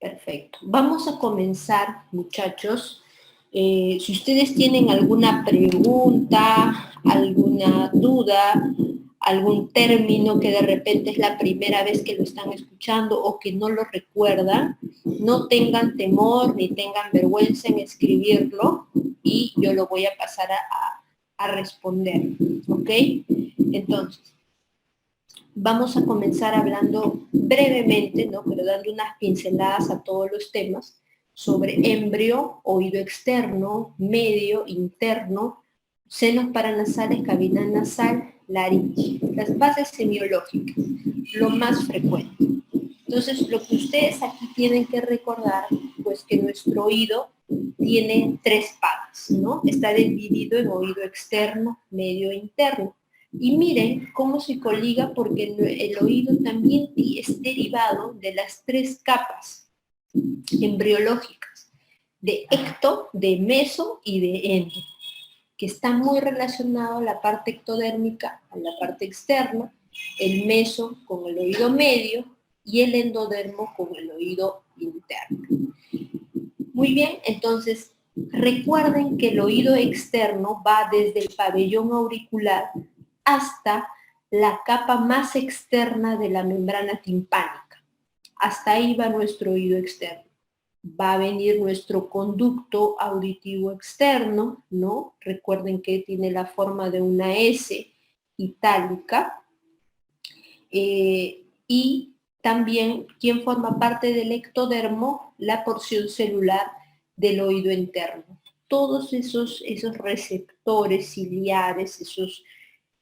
Perfecto. Vamos a comenzar, muchachos. Si ustedes tienen alguna pregunta, alguna duda, algún término que de repente es la primera vez que lo están escuchando o que no lo recuerdan, no tengan temor ni tengan vergüenza en escribirlo y yo lo voy a pasar a responder, ¿ok? Entonces, vamos a comenzar hablando brevemente, ¿no? Pero dando unas pinceladas a todos los temas sobre embrio, oído externo, medio, interno, senos paranasales, cavidad nasal, laringe, las bases semiológicas, lo más frecuente. Entonces, lo que ustedes aquí tienen que recordar, pues que nuestro oído tiene tres patas, ¿no? Está dividido en oído externo, medio e interno. Y miren cómo se coliga porque el oído también es derivado de las tres capas embriológicas, de ecto, de meso y de endo, que está muy relacionado la parte ectodérmica a la parte externa, el meso con el oído medio y el endodermo con el oído interno. Muy bien, entonces recuerden que el oído externo va desde el pabellón auricular hasta la capa más externa de la membrana timpánica. Hasta ahí va nuestro oído externo. Va a venir nuestro conducto auditivo externo, ¿no? Recuerden que tiene la forma de una S itálica. Y también, ¿quién forma parte del ectodermo? La porción celular del oído interno. Todos esos receptores ciliares,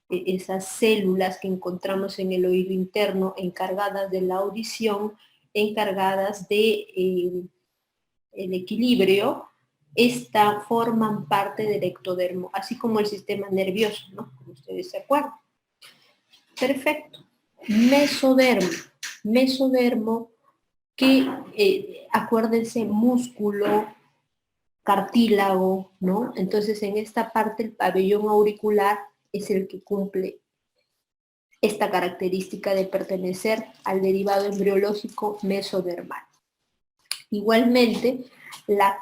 esas células que encontramos en el oído interno encargadas de la audición, encargadas de el equilibrio, forman parte del ectodermo, así como el sistema nervioso, ¿no? Como ustedes se acuerdan. Perfecto. Mesodermo. Mesodermo que, acuérdense, músculo, cartílago, ¿no? Entonces, en esta parte el pabellón auricular es el que cumple esta característica de pertenecer al derivado embriológico mesodermal. Igualmente, la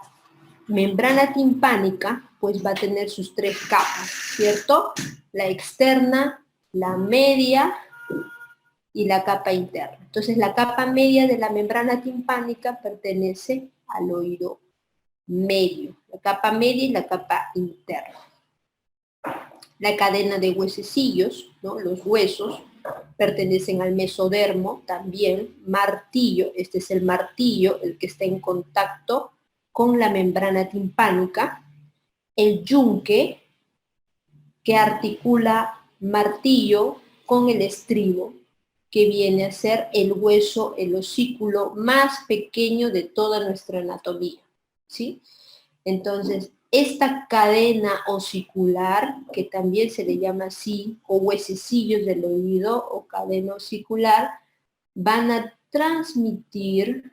membrana timpánica pues va a tener sus tres capas, ¿cierto? La externa, la media y la capa interna. Entonces, la capa media de la membrana timpánica pertenece al oído medio, la capa media y la capa interna. La cadena de huesecillos, ¿no? Los huesos, pertenecen al mesodermo también. Martillo, este es el martillo, el que está en contacto con la membrana timpánica. El yunque, que articula martillo con el estribo, que viene a ser el hueso, el osículo más pequeño de toda nuestra anatomía, ¿sí? Entonces, esta cadena osicular, que también se le llama así, o huesecillos del oído, o cadena osicular, van a transmitir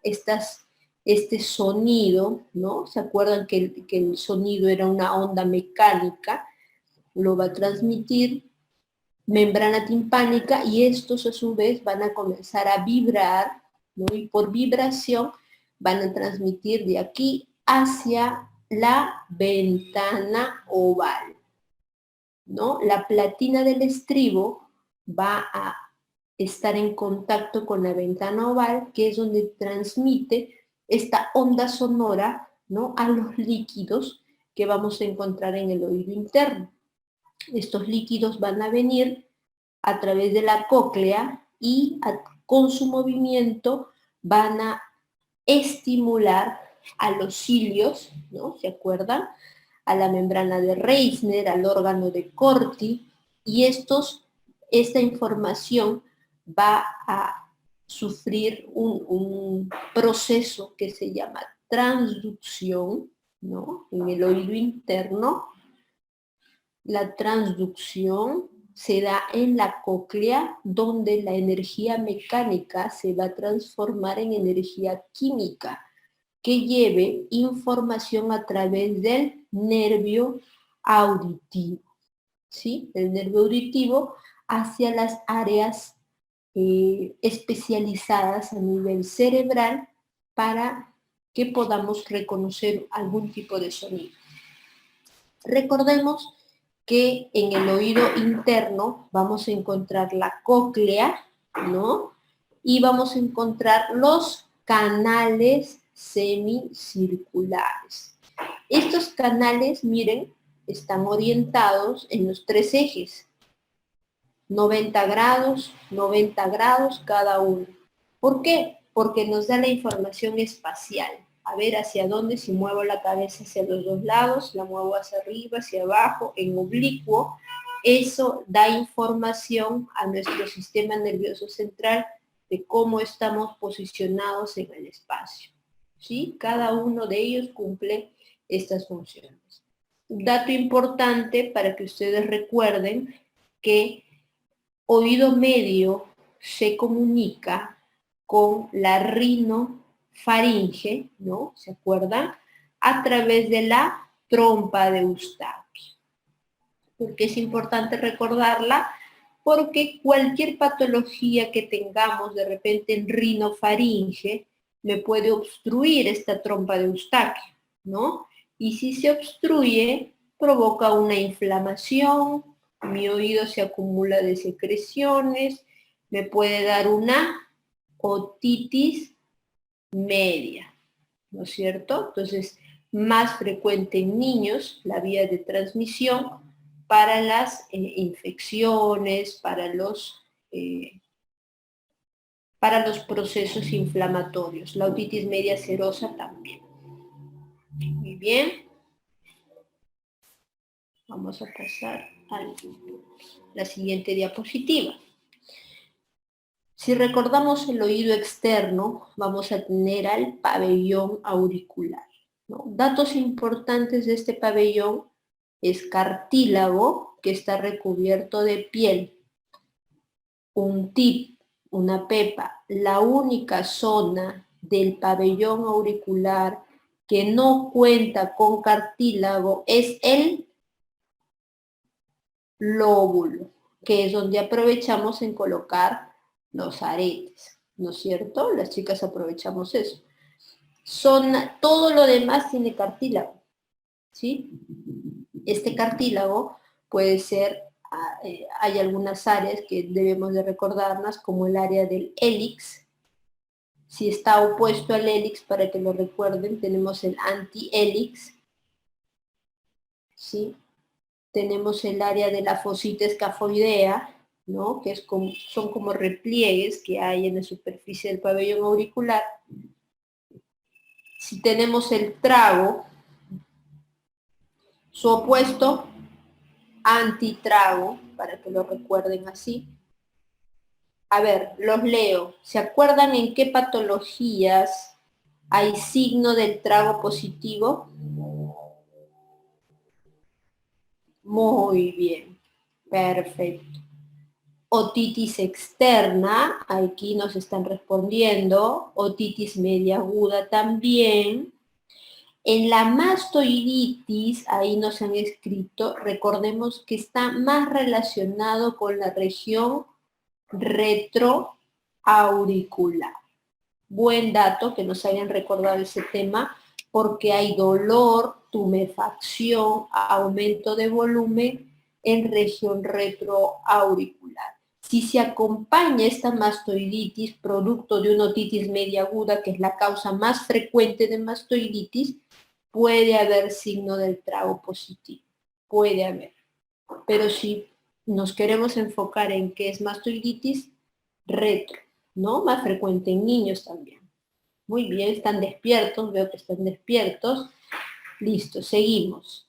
este sonido, ¿no? ¿Se acuerdan que el sonido era una onda mecánica? Lo va a transmitir membrana timpánica y estos a su vez van a comenzar a vibrar, ¿no? Y por vibración van a transmitir de aquí hacia la ventana oval, ¿no? La platina del estribo va a estar en contacto con la ventana oval, que es donde transmite esta onda sonora, ¿no? A los líquidos que vamos a encontrar en el oído interno. Estos líquidos van a venir a través de la cóclea y con su movimiento van a estimular a los cilios, ¿no? ¿Se acuerdan? A la membrana de Reisner, al órgano de Corti, y esta información va a sufrir un proceso que se llama transducción, ¿no? En el oído interno. La transducción se da en la cóclea, donde la energía mecánica se va a transformar en energía química, que lleve información a través del nervio auditivo, ¿sí? El nervio auditivo hacia las áreas especializadas a nivel cerebral para que podamos reconocer algún tipo de sonido. Recordemos que en el oído interno vamos a encontrar la cóclea, ¿no? Y vamos a encontrar los canales semicirculares. Estos canales, miren, están orientados en los tres ejes, 90 grados cada uno. ¿Por qué? Porque nos da la información espacial. A ver hacia dónde, si muevo la cabeza hacia los dos lados, la muevo hacia arriba, hacia abajo, en oblicuo, eso da información a nuestro sistema nervioso central de cómo estamos posicionados en el espacio. ¿Sí? Cada uno de ellos cumple estas funciones. Un dato importante para que ustedes recuerden que oído medio se comunica con la rinofaringe, ¿no? ¿Se acuerdan? A través de la trompa de Eustaquio. ¿Por qué es importante recordarla? Porque cualquier patología que tengamos de repente en rinofaringe me puede obstruir esta trompa de Eustaquio, ¿no? Y si se obstruye, provoca una inflamación, mi oído se acumula de secreciones, me puede dar una otitis media, ¿no es cierto? Entonces, más frecuente en niños la vía de transmisión para las infecciones, para los procesos inflamatorios. La otitis media serosa también. Muy bien. Vamos a pasar a la siguiente diapositiva. Si recordamos el oído externo, vamos a tener al pabellón auricular, ¿no? Datos importantes de este pabellón es cartílago, que está recubierto de piel, un tip, una pepa. La única zona del pabellón auricular que no cuenta con cartílago es el lóbulo, que es donde aprovechamos en colocar los aretes, ¿no es cierto? Las chicas aprovechamos eso. Todo lo demás tiene cartílago, ¿sí? Este cartílago puede ser, hay algunas áreas que debemos de recordarlas, como el área del hélix. Si está opuesto al hélix, para que lo recuerden, tenemos el antihélix, ¿sí? Tenemos el área de la fosita escafoidea, ¿no? Que son como repliegues que hay en la superficie del pabellón auricular. Si tenemos el trago, su opuesto, antitrago, para que lo recuerden así. A ver, los leo. ¿Se acuerdan en qué patologías hay signo del trago positivo? Muy bien, perfecto. Otitis externa, aquí nos están respondiendo, otitis media aguda también. En la mastoiditis, ahí nos han escrito, recordemos que está más relacionado con la región retroauricular. Buen dato que nos hayan recordado ese tema, porque hay dolor, tumefacción, aumento de volumen en región retroauricular. Si se acompaña esta mastoiditis, producto de una otitis media aguda, que es la causa más frecuente de mastoiditis, puede haber signo del trago positivo, puede haber. Pero si nos queremos enfocar en qué es mastoiditis, retro, ¿no? Más frecuente en niños también. Muy bien, están despiertos, veo que están despiertos. Listo, seguimos.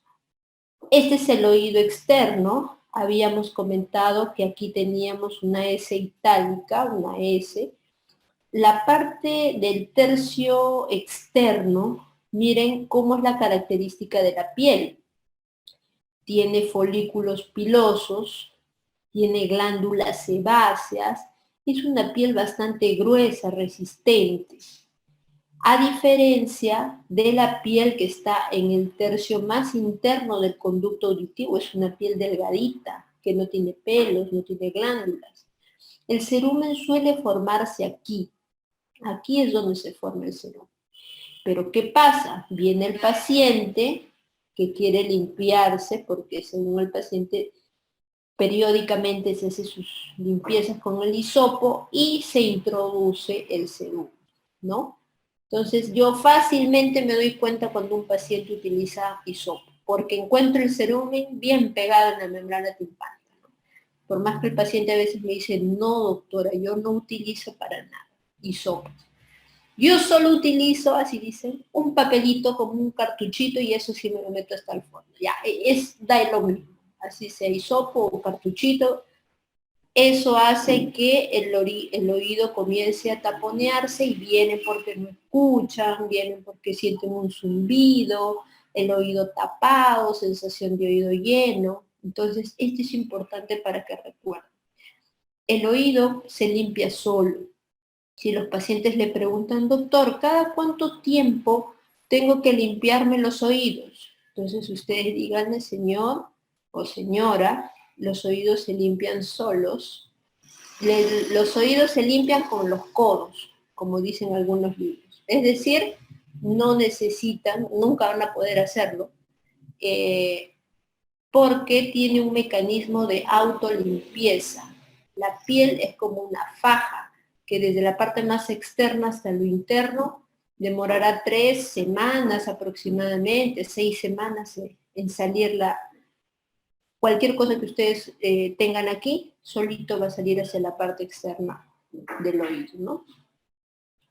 Este es el oído externo. Habíamos comentado que aquí teníamos una S itálica, una S. La parte del tercio externo, miren cómo es la característica de la piel. Tiene folículos pilosos, tiene glándulas sebáceas, es una piel bastante gruesa, resistente. A diferencia de la piel que está en el tercio más interno del conducto auditivo, es una piel delgadita, que no tiene pelos, no tiene glándulas. El cerumen suele formarse aquí, Aquí es donde se forma el cerumen. Pero ¿qué pasa? Viene el paciente que quiere limpiarse, porque según el paciente periódicamente se hace sus limpiezas con el hisopo y se introduce el cerumen, ¿no? Entonces yo fácilmente me doy cuenta cuando un paciente utiliza hisopo, porque encuentro el cerumen bien pegado en la membrana timpánica. Por más que el paciente a veces me dice, no doctora, yo no utilizo para nada hisopo. Yo solo utilizo, así dicen, un papelito como un cartuchito y eso sí me lo meto hasta el fondo. Ya, da lo mismo. Así sea hisopo o cartuchito, eso hace que el oído comience a taponearse y viene porque no escuchan, vienen porque sienten un zumbido, el oído tapado, sensación de oído lleno. Entonces, esto es importante para que recuerden. El oído se limpia solo. Si los pacientes le preguntan, doctor, ¿cada cuánto tiempo tengo que limpiarme los oídos? Entonces ustedes díganle, señor o señora, los oídos se limpian solos. Los oídos se limpian con los codos, como dicen algunos libros. Es decir, no necesitan, nunca van a poder hacerlo, porque tiene un mecanismo de autolimpieza. La piel es como una faja que desde la parte más externa hasta lo interno demorará 3 semanas aproximadamente, 6 semanas en salir cualquier cosa que ustedes tengan aquí, solito va a salir hacia la parte externa del oído, ¿no?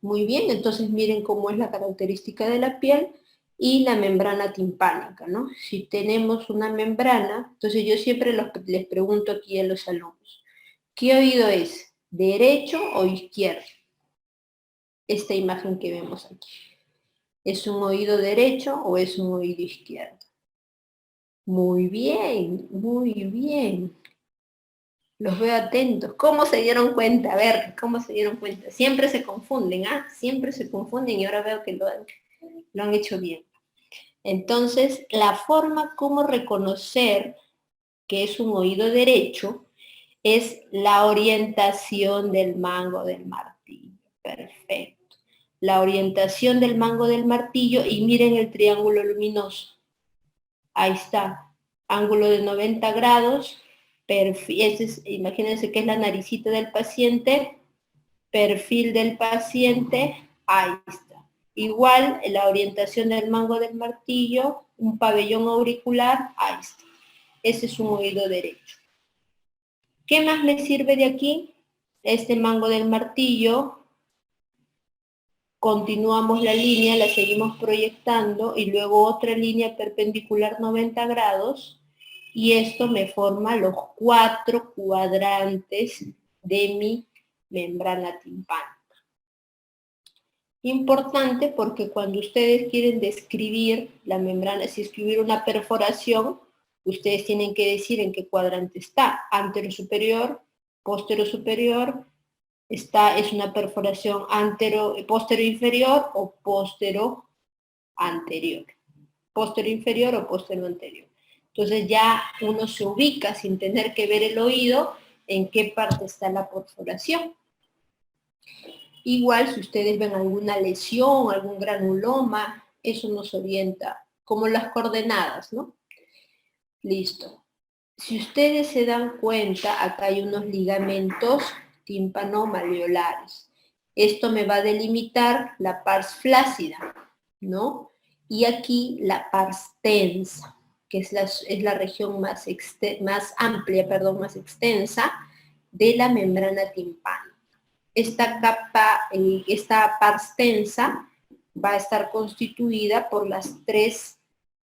Muy bien, entonces miren cómo es la característica de la piel y la membrana timpánica, ¿no? Si tenemos una membrana, entonces yo siempre les pregunto aquí a los alumnos, ¿qué oído es? ¿Derecho o izquierdo? Esta imagen que vemos aquí. ¿Es un oído derecho o es un oído izquierdo? Muy bien, muy bien. Los veo atentos. ¿Cómo se dieron cuenta? A ver, ¿cómo se dieron cuenta? Siempre se confunden, ¿ah? Siempre se confunden y ahora veo que lo han hecho bien. Entonces, la forma como reconocer que es un oído derecho es la orientación del mango del martillo. Perfecto. La orientación del mango del martillo y miren el triángulo luminoso. Ahí está. Ángulo de 90 grados. Imagínense que es la naricita del paciente. Perfil del paciente. Ahí está. Igual la orientación del mango del martillo, un pabellón auricular, ahí está. Ese es un oído derecho. ¿Qué más me sirve de aquí? Este mango del martillo, continuamos la línea, la seguimos proyectando y luego otra línea perpendicular 90 grados y esto me forma los 4 cuadrantes de mi membrana timpánica. Importante porque cuando ustedes quieren describir la membrana, si escribir una perforación, ustedes tienen que decir en qué cuadrante está, antero superior, póstero superior, es una perforación póstero inferior o póstero anterior. Póstero inferior o póstero anterior. Entonces ya uno se ubica sin tener que ver el oído en qué parte está la perforación. Igual si ustedes ven alguna lesión, algún granuloma, eso nos orienta, como las coordenadas, ¿no? Listo. Si ustedes se dan cuenta, acá hay unos ligamentos tímpano-malleolares. Esto me va a delimitar la pars flácida, ¿no? Y aquí la pars tensa, que es la región más amplia, más extensa de la membrana timpánica. Esta capa, esta pars tensa va a estar constituida por las 3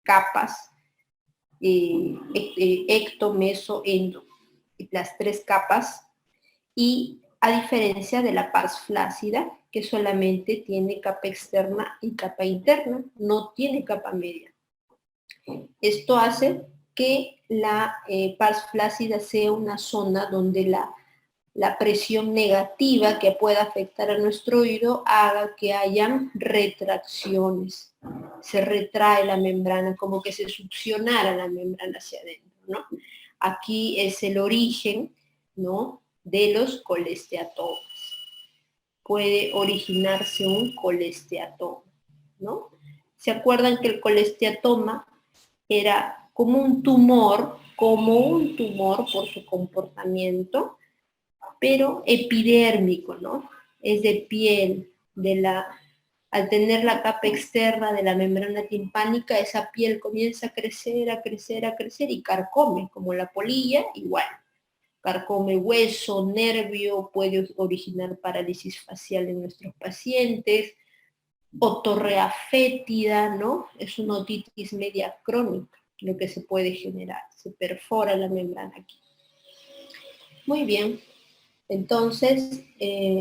capas ecto, meso, endo, las 3 capas, y a diferencia de la pars flácida, que solamente tiene capa externa y capa interna, no tiene capa media. Esto hace que la pars flácida sea una zona donde la presión negativa que pueda afectar a nuestro oído haga que hayan retracciones. Se retrae la membrana, como que se succionara la membrana hacia adentro, ¿no? Aquí es el origen, ¿no?, de los colesteatomas. puede originarse un colesteatoma, ¿no? ¿Se acuerdan que el colesteatoma era como un tumor por su comportamiento, pero epidérmico, ¿no? Es de piel, al tener la capa externa de la membrana timpánica, esa piel comienza a crecer, a crecer, a crecer y carcome, como la polilla, igual. Carcome hueso, nervio, puede originar parálisis facial en nuestros pacientes, otorrea fétida, ¿no? Es una otitis media crónica lo que se puede generar, se perfora la membrana aquí. Muy bien, entonces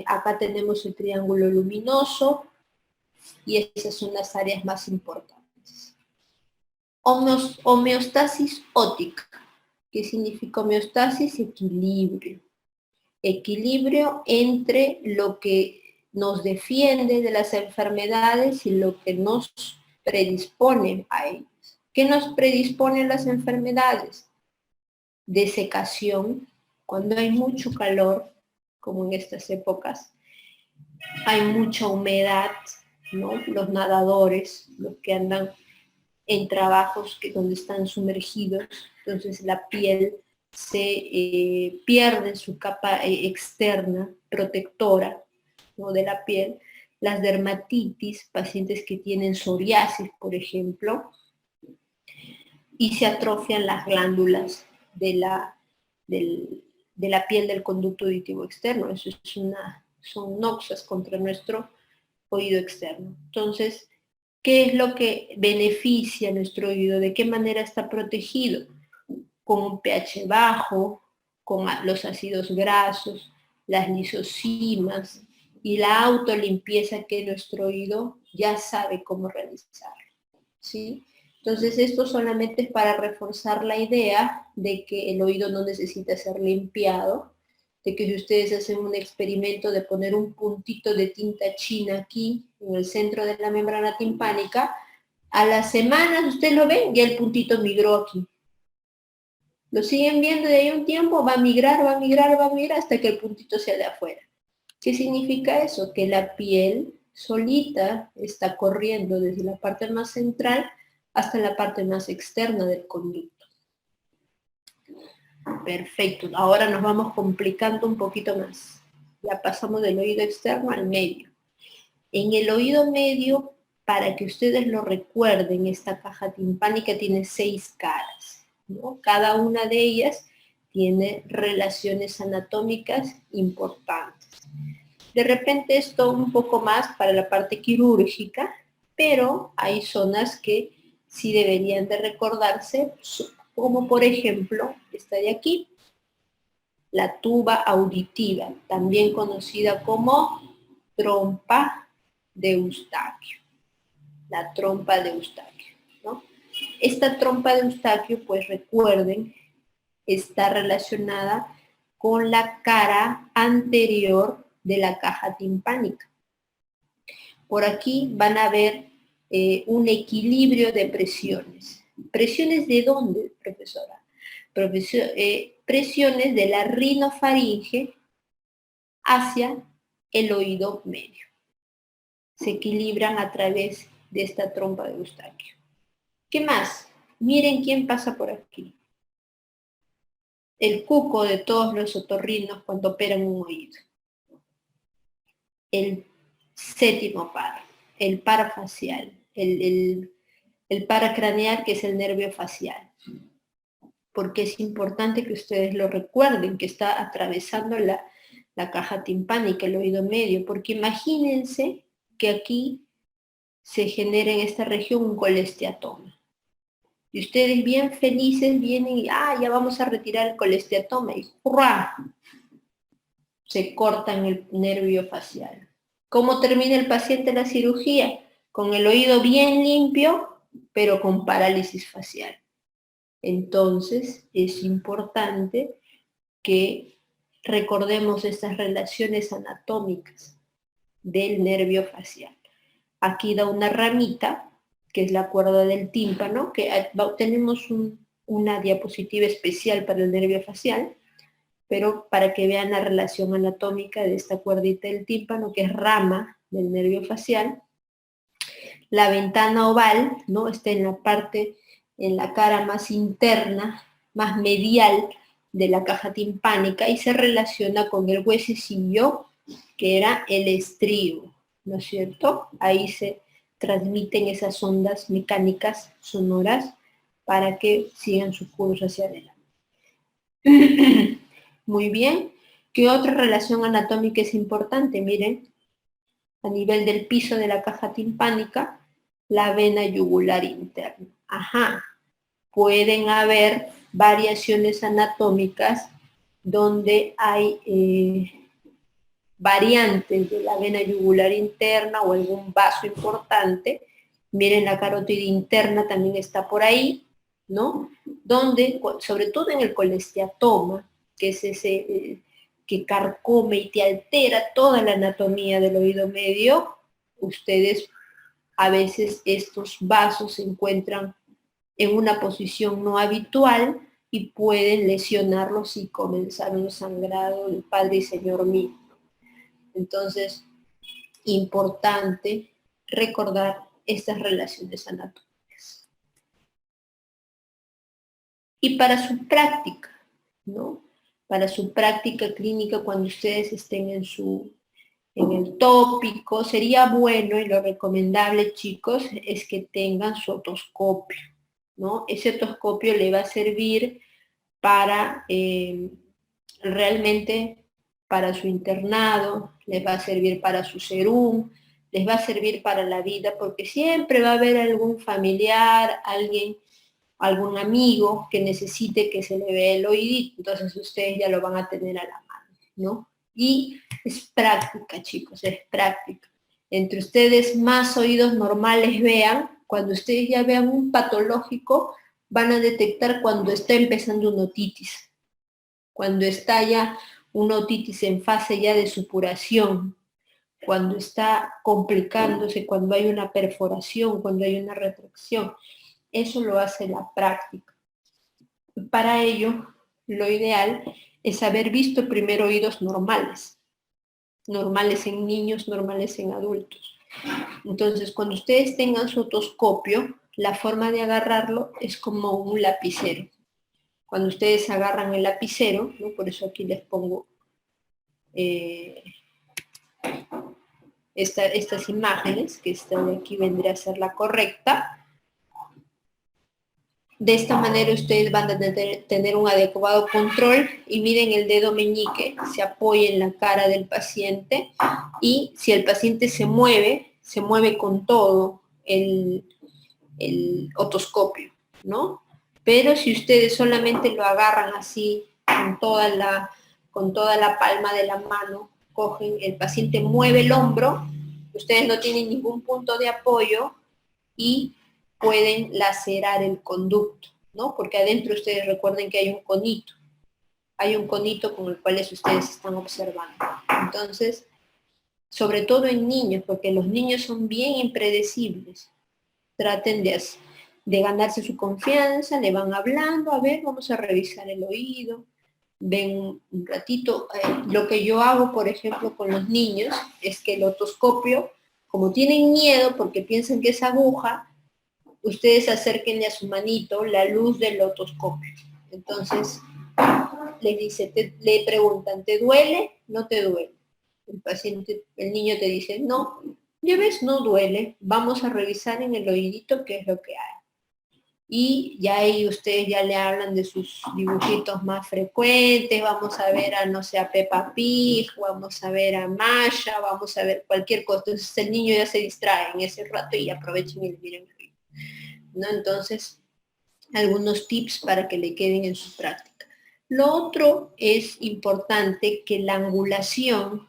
acá tenemos el triángulo luminoso y esas son las áreas más importantes. Homeostasis óptica. ¿Qué significa homeostasis? Equilibrio. Equilibrio entre lo que nos defiende de las enfermedades y lo que nos predispone a ellas. ¿Qué nos predispone a las enfermedades? Desecación, cuando hay mucho calor, como en estas épocas, hay mucha humedad, ¿no? Los nadadores, los que andan en trabajos donde están sumergidos, entonces la piel se pierde su capa externa, protectora, ¿no? De la piel. Las dermatitis, pacientes que tienen psoriasis, por ejemplo, y se atrofian las glándulas de la piel del conducto auditivo externo. Eso son noxas contra nuestro oído externo. Entonces, ¿qué es lo que beneficia a nuestro oído? ¿De qué manera está protegido? Con un pH bajo, con los ácidos grasos, las lisosimas y la autolimpieza que nuestro oído ya sabe cómo realizar, ¿sí? Entonces esto solamente es para reforzar la idea de que el oído no necesita ser limpiado, de que si ustedes hacen un experimento de poner un puntito de tinta china aquí, en el centro de la membrana timpánica, a las semanas ustedes lo ven, ya el puntito migró aquí. Lo siguen viendo de ahí un tiempo, va a migrar, va a migrar, va a migrar, hasta que el puntito sea de afuera. ¿Qué significa eso? Que la piel solita está corriendo desde la parte más central hasta la parte más externa del conducto. Perfecto, ahora nos vamos complicando un poquito más. Ya pasamos del oído externo al medio. En el oído medio, para que ustedes lo recuerden, esta caja timpánica tiene 6 caras, ¿no? Cada una de ellas tiene relaciones anatómicas importantes. De repente esto un poco más para la parte quirúrgica, pero hay zonas que sí deberían de recordarse, como por ejemplo esta de aquí, la tuba auditiva, también conocida como trompa de Eustaquio, la trompa de Eustaquio, ¿no? Esta trompa de Eustaquio, pues recuerden, está relacionada con la cara anterior de la caja timpánica. Por aquí van a ver un equilibrio de presiones. ¿Presiones de dónde, profesora? Presiones de la rinofaringe hacia el oído medio. Se equilibran a través de esta trompa de Eustaquio. ¿Qué más? Miren quién pasa por aquí. El cuco de todos los otorrinos cuando operan un oído. El séptimo par, el par facial, el paracraneal, que es el nervio facial. Porque es importante que ustedes lo recuerden, que está atravesando la caja timpánica, el oído medio, porque imagínense que aquí se genera en esta región un colesteatoma. Y ustedes bien felices vienen y, ya vamos a retirar el colesteatoma, y ¡hurra! Se cortan el nervio facial. ¿Cómo termina el paciente la cirugía? Con el oído bien limpio, pero con parálisis facial. Entonces, es importante que recordemos estas relaciones anatómicas del nervio facial. Aquí da una ramita, que es la cuerda del tímpano, que tenemos una diapositiva especial para el nervio facial, pero para que vean la relación anatómica de esta cuerdita del tímpano, que es rama del nervio facial. La ventana oval, ¿no? Está en la parte, en la cara más interna, más medial de la caja timpánica y se relaciona con el huesecillo, que era el estribo, ¿no es cierto? Ahí se transmiten esas ondas mecánicas sonoras para que sigan su curso hacia adelante. Muy bien. ¿Qué otra relación anatómica es importante? Miren, a nivel del piso de la caja timpánica, la vena yugular interna. Ajá. Pueden haber variaciones anatómicas donde hay variantes de la vena yugular interna o algún vaso importante. Miren, la carótida interna también está por ahí, ¿no? Donde, sobre todo en el colesteatoma, que es ese que carcome y te altera toda la anatomía del oído medio, ustedes a veces estos vasos se encuentran en una posición no habitual y pueden lesionarlos y comenzar un sangrado del Padre y Señor mismo. Entonces, importante recordar estas relaciones anatómicas. Y para su práctica, ¿no? Para su práctica clínica, cuando ustedes estén en el tópico, sería bueno y lo recomendable, chicos, es que tengan su otoscopio, ¿no? Ese otoscopio le va a servir para realmente para su internado, les va a servir para su serum, les va a servir para la vida, porque siempre va a haber algún familiar, alguien, algún amigo que necesite que se le vea el oídito, entonces ustedes ya lo van a tener a la mano, ¿no? Y es práctica, chicos, es práctica. Entre ustedes más oídos normales vean, cuando ustedes ya vean un patológico, van a detectar cuando está empezando una otitis, cuando está ya una otitis en fase ya de supuración, cuando está complicándose, cuando hay una perforación, cuando hay una retracción. Eso lo hace la práctica. Para ello, lo ideal es haber visto primero oídos normales, normales en niños, normales en adultos. Entonces, cuando ustedes tengan su otoscopio, la forma de agarrarlo es como un lapicero. Cuando ustedes agarran el lapicero, ¿no? Por eso aquí les pongo estas imágenes, que esta de aquí vendría a ser la correcta. De esta manera ustedes van a tener un adecuado control y miren el dedo meñique, se apoya en la cara del paciente y si el paciente se mueve con todo el otoscopio, ¿no? Pero si ustedes solamente lo agarran así con toda la palma de la mano, cogen, el paciente mueve el hombro, ustedes no tienen ningún punto de apoyo y pueden lacerar el conducto, ¿no? Porque adentro ustedes recuerden que hay un conito con el cual ustedes están observando. Entonces, sobre todo en niños, porque los niños son bien impredecibles, traten de ganarse su confianza, le van hablando, a ver, vamos a revisar el oído, ven un ratito. Lo que yo hago, por ejemplo, con los niños, es que el otoscopio, como tienen miedo porque piensan que es aguja, ustedes acérquenle a su manito la luz del otoscopio. Entonces, le preguntan, ¿te duele? ¿No te duele? El paciente, el niño te dice, no, ya ves, no duele, vamos a revisar en el oídito qué es lo que hay. Y ya ahí ustedes ya le hablan de sus dibujitos más frecuentes, vamos a ver a, no sé, a Peppa Pig, vamos a ver a Masha, vamos a ver cualquier cosa. Entonces el niño ya se distrae en ese rato y aprovechen y miren el oído, ¿no? Entonces, algunos tips para que le queden en su práctica. Lo otro es importante que la angulación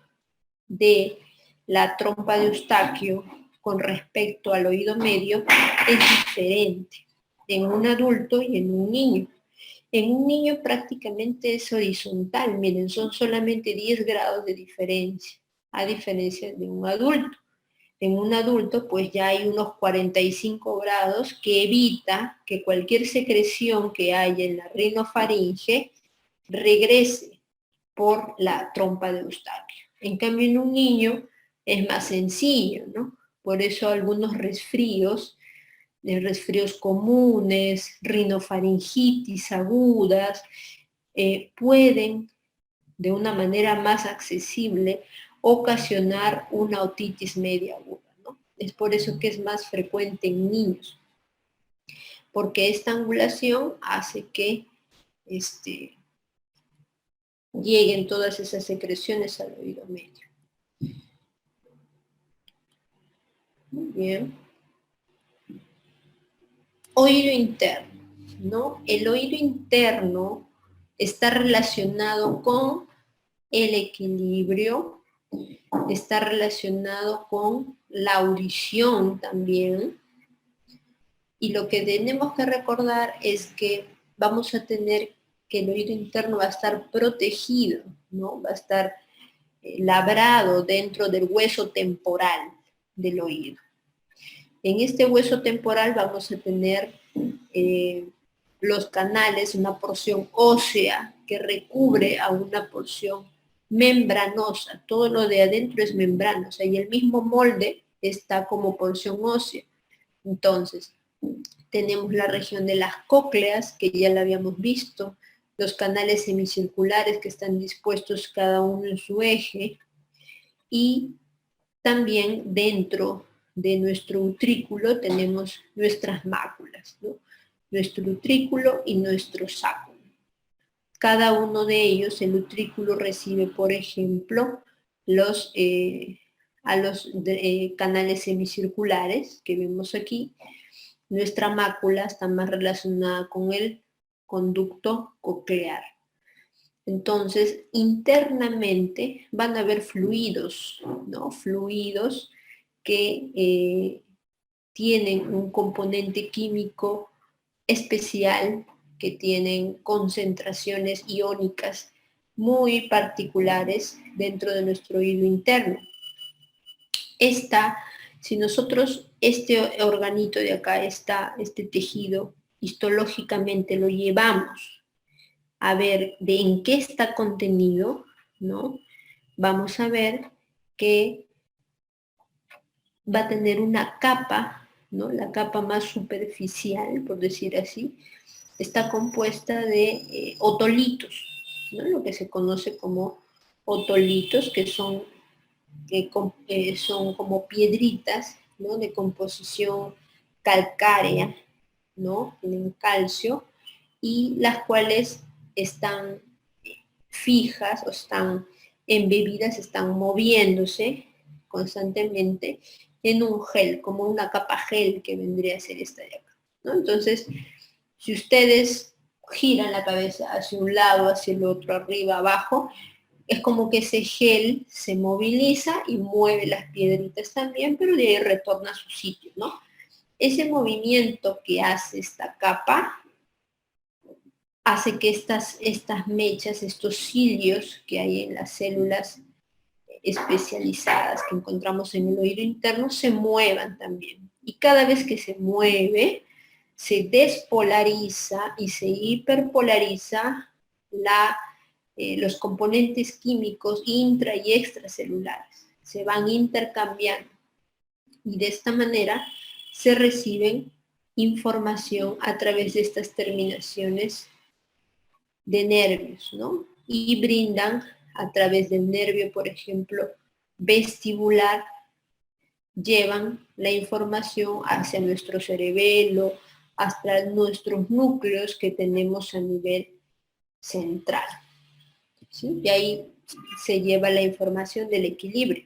de la trompa de Eustaquio con respecto al oído medio es diferente en un adulto y en un niño. En un niño prácticamente es horizontal, miren, son solamente 10 grados de diferencia, a diferencia de un adulto. En un adulto pues ya hay unos 45 grados que evita que cualquier secreción que haya en la rinofaringe regrese por la trompa de Eustaquio. En cambio, en un niño es más sencillo, ¿no? Por eso algunos resfríos comunes, rinofaringitis agudas, pueden de una manera más accesible ocasionar una otitis media aguda, ¿no? Es por eso que es más frecuente en niños, porque esta angulación hace que lleguen todas esas secreciones al oído medio. Muy bien. Oído interno, ¿no? El oído interno está relacionado con el equilibrio, está relacionado con la audición también. Y lo que tenemos que recordar es que vamos a tener que el oído interno va a estar protegido, ¿no? Va a estar labrado dentro del hueso temporal del oído. En este hueso temporal vamos a tener los canales, una porción ósea que recubre a una porción membranosa. Todo lo de adentro es membranosa y el mismo molde está como porción ósea. Entonces, tenemos la región de las cócleas, que ya la habíamos visto, los canales semicirculares que están dispuestos cada uno en su eje, y también dentro de nuestro utrículo tenemos nuestras máculas, ¿no? Nuestro utrículo y nuestro sáculo. Cada uno de ellos, el utrículo recibe, por ejemplo, canales semicirculares que vemos aquí. Nuestra mácula está más relacionada con el conducto coclear. Entonces, internamente van a haber fluidos, ¿no? Fluidos que tienen un componente químico especial, que tienen concentraciones iónicas muy particulares dentro de nuestro oído interno. Si nosotros este organito de acá, este tejido, histológicamente lo llevamos a ver de en qué está contenido, ¿no? Vamos a ver que va a tener una capa, ¿no? La capa más superficial, por decir así, está compuesta de otolitos, ¿no? Lo que se conoce como otolitos, que son como piedritas, ¿no? De composición calcárea, ¿no? Tienen calcio, y las cuales están fijas o están embebidas, están moviéndose constantemente en un gel, como una capa gel que vendría a ser esta de acá, ¿no? Entonces, si ustedes giran la cabeza hacia un lado, hacia el otro, arriba, abajo, es como que ese gel se moviliza y mueve las piedritas también, pero de ahí retorna a su sitio, ¿no? Ese movimiento que hace esta capa hace que estas mechas, estos cilios que hay en las células especializadas que encontramos en el oído interno, se muevan también. Y cada vez que se mueve, se despolariza y se hiperpolariza los componentes químicos intra y extracelulares. Se van intercambiando y de esta manera se reciben información a través de estas terminaciones de nervios, ¿no? Y brindan a través del nervio, por ejemplo, vestibular, llevan la información hacia nuestro cerebelo, hasta nuestros núcleos que tenemos a nivel central, ¿sí? Y ahí se lleva la información del equilibrio.